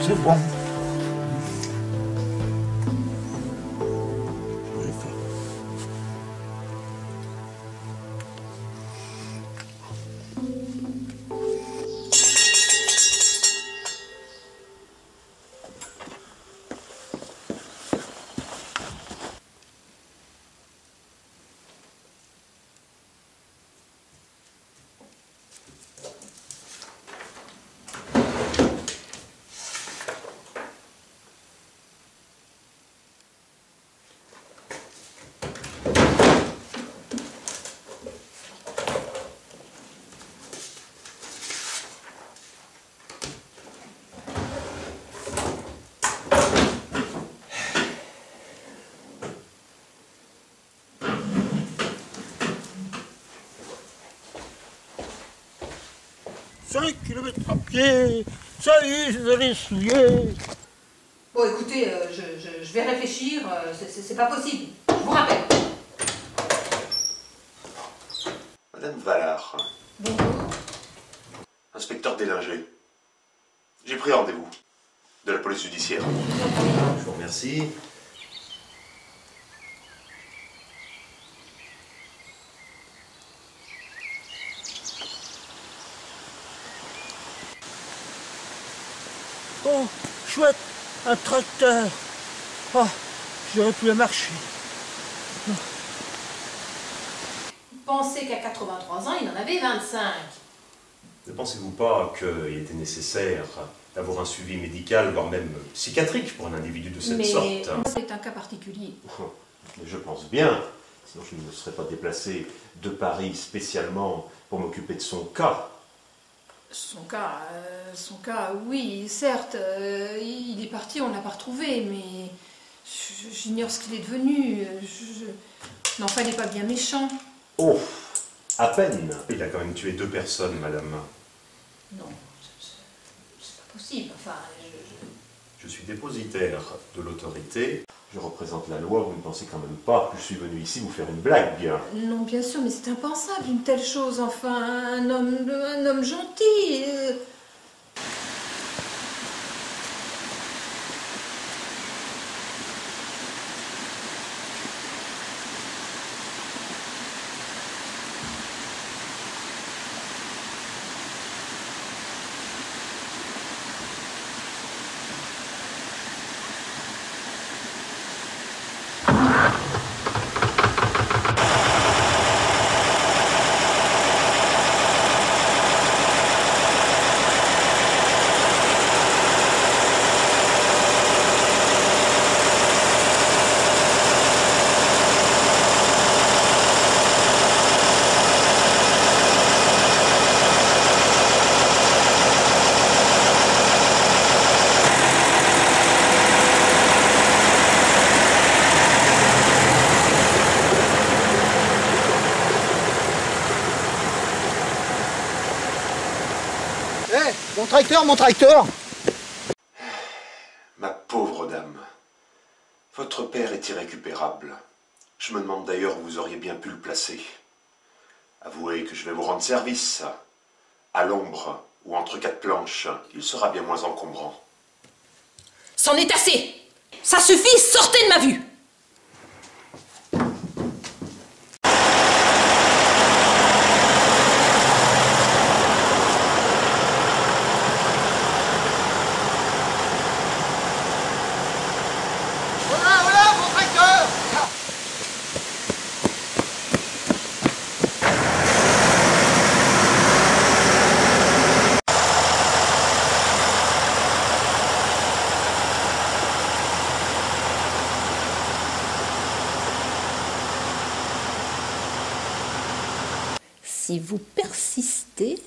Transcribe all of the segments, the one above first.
c'est bon. Cinq kilomètres à pied, ça y est, vous allez souiller. Bon, écoutez, je vais réfléchir, c'est pas possible. Je vous rappelle. Madame Vallard. Bonjour. Inspecteur Délinger. J'ai pris rendez-vous de la police judiciaire. Je vous remercie. Oh, chouette, un tracteur. Oh, j'aurais pu marcher. Pensez qu'à 83 ans, il en avait 25. Ne pensez-vous pas qu'il était nécessaire d'avoir un suivi médical, voire même psychiatrique pour un individu de cette sorte? Mais c'est un cas particulier. Mais je pense bien, sinon je ne me serais pas déplacé de Paris spécialement pour m'occuper de son cas. Son cas, oui, certes, il est parti, on ne l'a pas retrouvé, mais j'ignore ce qu'il est devenu. N'en fallait pas bien méchant. Oh, à peine. Il a quand même tué 2 personnes, madame. Non, c'est pas possible, enfin, Je suis dépositaire de l'autorité. Je représente la loi, vous ne pensez quand même pas que je suis venu ici vous faire une blague. Non, bien sûr, mais c'est impensable, une telle chose, enfin, un homme gentil. Mon tracteur, mon tracteur. Ma pauvre dame, votre père est irrécupérable. Je me demande d'ailleurs où vous auriez bien pu le placer. Avouez que je vais vous rendre service. À l'ombre ou entre 4 planches, il sera bien moins encombrant. C'en est assez. Ça suffit, sortez de ma vue. Voilà, mon tracteur. Si vous persistez,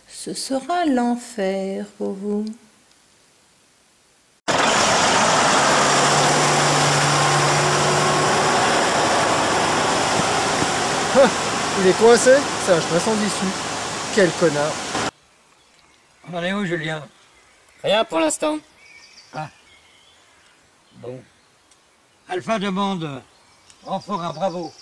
ce sera l'enfer pour vous. Il est coincé, c'est un chemin sans issue. Quel connard. On en est où, Julien? Rien pour l'instant. Ah. Bon. Alpha demande renfort à Bravo.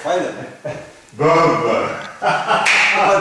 Fred. Bob. Ah,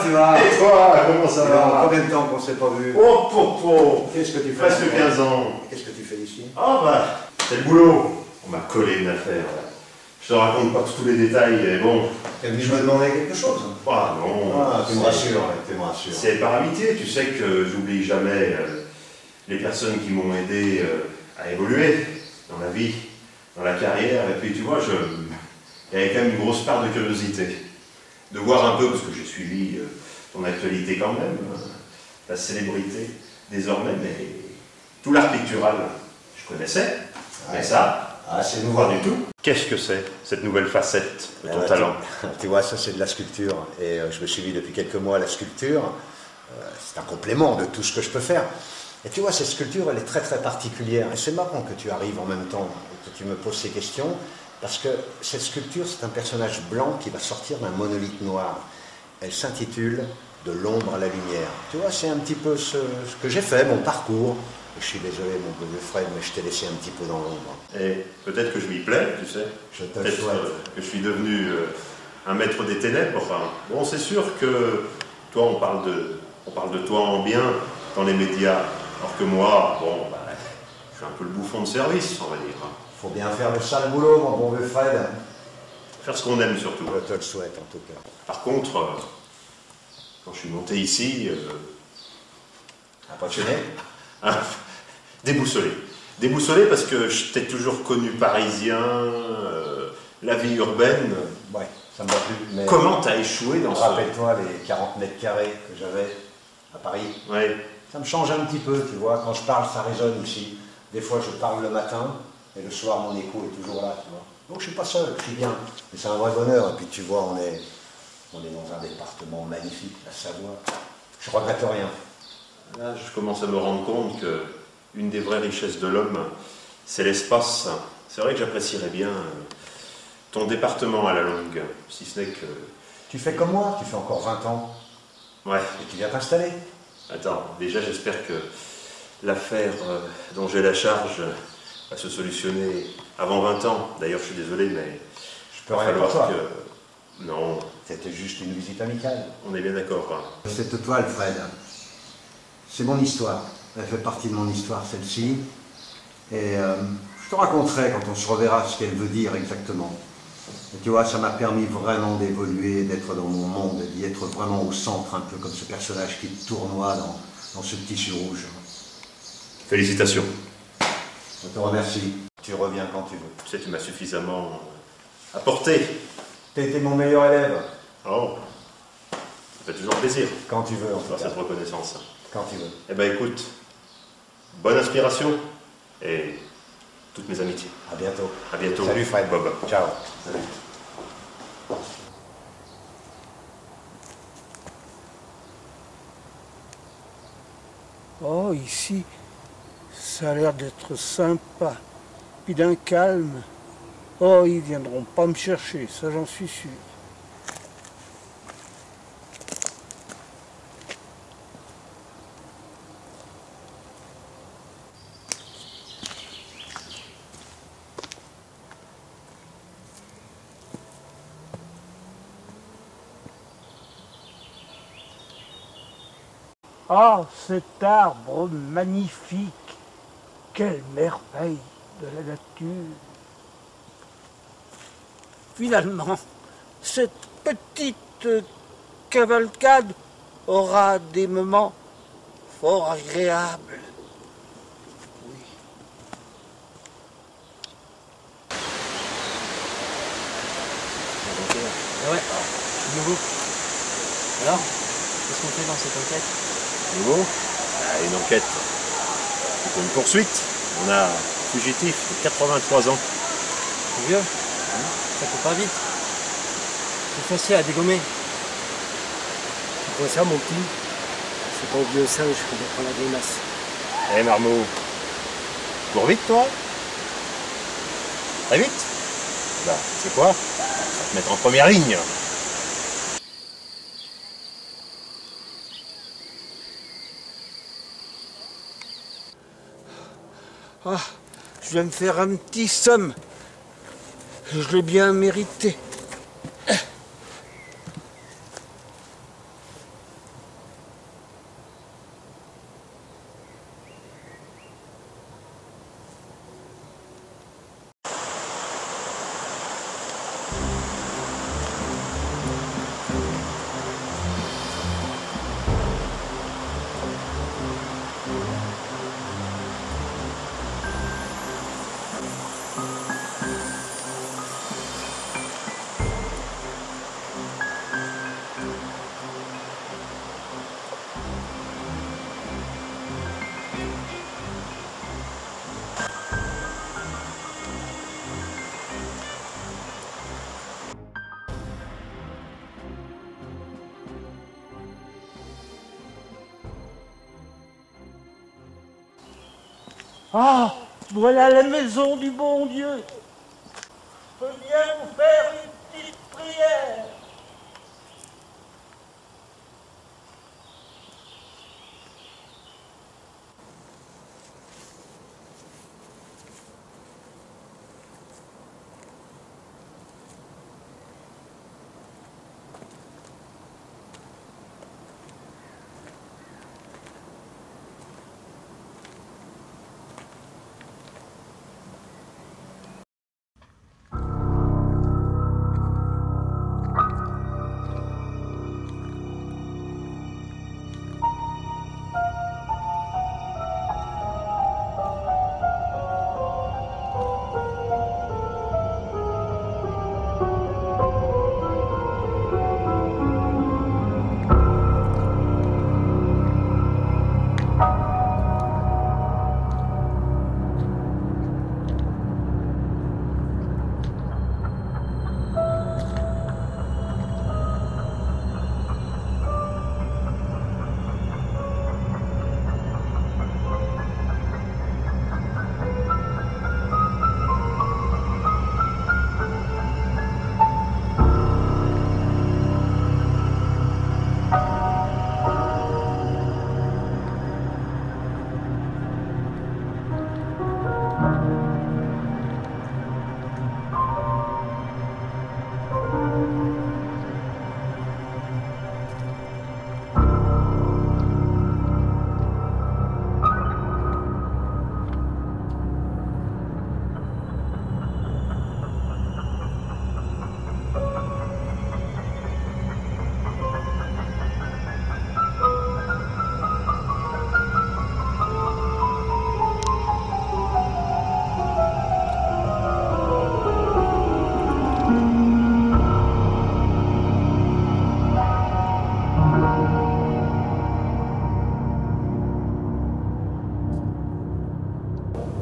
tu vas. Et toi, comment ça va? Combien de temps qu'on s'est pas vu? Oh, popo. Qu'est-ce que tu fais? Presque 15 ans. Qu'est-ce que tu fais ici? Ah bah, c'est le boulot. On m'a collé une affaire. Je te raconte pas tous les détails, mais bon. T'es venu me demander quelque chose? Ah non. Ah, tu me rassures, tu me rassures. C'est par amitié, tu sais que j'oublie jamais les personnes qui m'ont aidé à évoluer dans la vie, dans la carrière, et puis tu vois, il y avait quand même une grosse part de curiosité. De voir un peu, parce que j'ai suivi ton actualité quand même, la célébrité désormais, mais tout l'art pictural, je connaissais, mais ça, c'est nouveau nouveau. du tout. Qu'est-ce que c'est, cette nouvelle facette de ton talent? Tu vois, ça c'est de la sculpture. Et je me suis mis depuis quelques mois à la sculpture. C'est un complément de tout ce que je peux faire. Et tu vois, cette sculpture, elle est très très particulière. Et c'est marrant que tu arrives en même temps et que tu me poses ces questions. Parce que cette sculpture, c'est un personnage blanc qui va sortir d'un monolithe noir. Elle s'intitule « De l'ombre à la lumière ». Tu vois, c'est un petit peu ce que j'ai fait, mon parcours. Je suis désolé, mon vieux Fred, mais je t'ai laissé un petit peu dans l'ombre. Et peut-être que je m'y plais, tu sais. Je te le Peut-être souhaite. que je suis devenu un maître des ténèbres. Enfin, bon, c'est sûr que toi, on parle de toi en bien dans les médias. Alors que moi, bon, bah, je suis un peu le bouffon de service, on va dire. Faut bien faire le sale boulot, mon bon vieux Fred. Faire ce qu'on aime surtout. Je te le souhaite, en tout cas. Par contre, quand je suis monté ici, Impressionné? déboussolé. Déboussolé parce que je t'ai toujours connu parisien, la vie urbaine. Ouais, ça me va plus. Mais Comment t'as échoué dans ce... rappelle-toi les 40 mètres carrés que j'avais à Paris. Ouais. Ça me change un petit peu, tu vois. Quand je parle, ça résonne ici. Des fois, je parle le matin, et le soir, mon écho est toujours là, tu vois. Donc, je suis pas seul, je suis bien. Mais c'est un vrai bonheur. Et puis, tu vois, on est dans un département magnifique, la Savoie. Je regrette rien. Là, je commence à me rendre compte que une des vraies richesses de l'homme, c'est l'espace. C'est vrai que j'apprécierais bien ton département à la longue, si ce n'est que... Tu fais comme moi, tu fais encore 20 ans, Ouais. et tu viens t'installer. Attends, déjà j'espère que l'affaire dont j'ai la charge va se solutionner avant 20 ans. D'ailleurs, je suis désolé, mais Je peux rien pour toi. que... Non, C'était juste une visite amicale. on est bien d'accord. Hein. Cette toile, Fred, c'est mon histoire. Elle fait partie de mon histoire, celle-ci. Et je te raconterai quand on se reverra ce qu'elle veut dire exactement. Et tu vois, ça m'a permis vraiment d'évoluer, d'être dans mon monde, d'y être vraiment au centre, un peu comme ce personnage qui tournoie dans ce tissu rouge. Félicitations. Je te remercie. Tu reviens quand tu veux. Tu sais, tu m'as suffisamment apporté. Tu as été mon meilleur élève. Oh, ça fait toujours plaisir Quand tu veux, en tout d'avoir cas. cette reconnaissance. Quand tu veux. Eh ben écoute, bonne inspiration et toutes mes amitiés. À bientôt. À bientôt. Salut, Fred. Bob. Ciao. Salut. Oh, ici, ça a l'air d'être sympa. Puis d'un calme. Oh, ils viendront pas me chercher, ça j'en suis sûr. Ah, cet arbre magnifique! Quelle merveille de la nature! Finalement, cette petite cavalcade aura des moments fort agréables. Oui. Ah ouais, nouveau. Alors, qu'est-ce qu'on fait dans cette enquête? Nouveau, une enquête, c'est une poursuite. On a un fugitif de 83 ans. C'est vieux. Ça peut pas vite. C'est facile à dégommer. C'est quoi ça, mon petit? C'est pas au vieux singe qu'on va prendre la grimace. Eh Marmot, cours vite toi? Très vite? Bah, c'est quoi? Ça va te mettre en première ligne. Ah, je vais me faire un petit somme. Je l'ai bien mérité. Ah, voilà la maison du bon Dieu. Je peux bien vous faire une petite prière.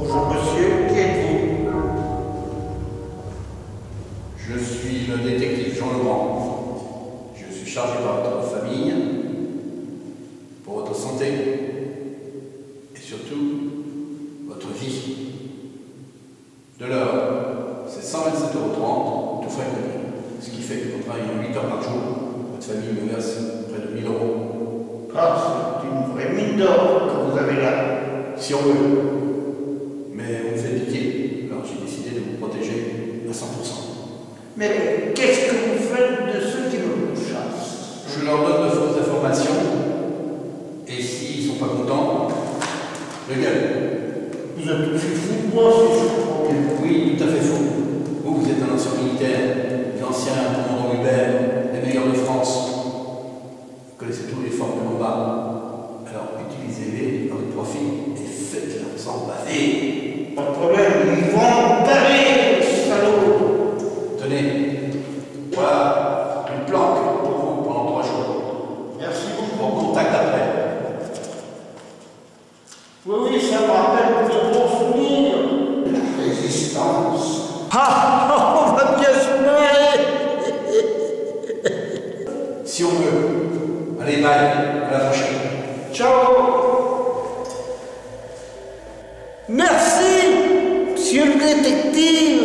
Bonjour monsieur, qui êtes-vous? Je suis le détective Jean Legrand. Je suis chargé par votre famille, pour votre santé et surtout votre vie. De l'heure, c'est 127,30 €, tout frais compris. Ce qui fait que, en travaillant 8 heures par jour, votre famille me verse près de 1 000 €. Ah, c'est une vraie mine d'or que vous avez là. Si on veut. Mais vous me faites pitié, alors j'ai décidé de vous protéger à 100%. Mais qu'est-ce que vous faites de ceux qui me chassent? Je leur donne de fausses informations, et s'ils ne sont pas contents, je gueule. Vous êtes aussi fou de moi, si je comprends bien. Oui, tout à fait faux. Vous êtes un ancien militaire, l'ancien commandant Hubert, les meilleurs de France. Vous connaissez tous les formes de combat. Alors utilisez-les à votre profit et faites-leur s'emballer. Pas de problème, ils vont me barrer, les salauds. Tenez, voilà une planque pour vous pendant 3 jours. Merci beaucoup. Bon contact après. Oui, oui, ça me rappelle de bons souvenirs. La résistance. Ah, on va bien se marrer. Si on veut. Allez, bye, à la prochaine. Ciao. Merci, monsieur le détective.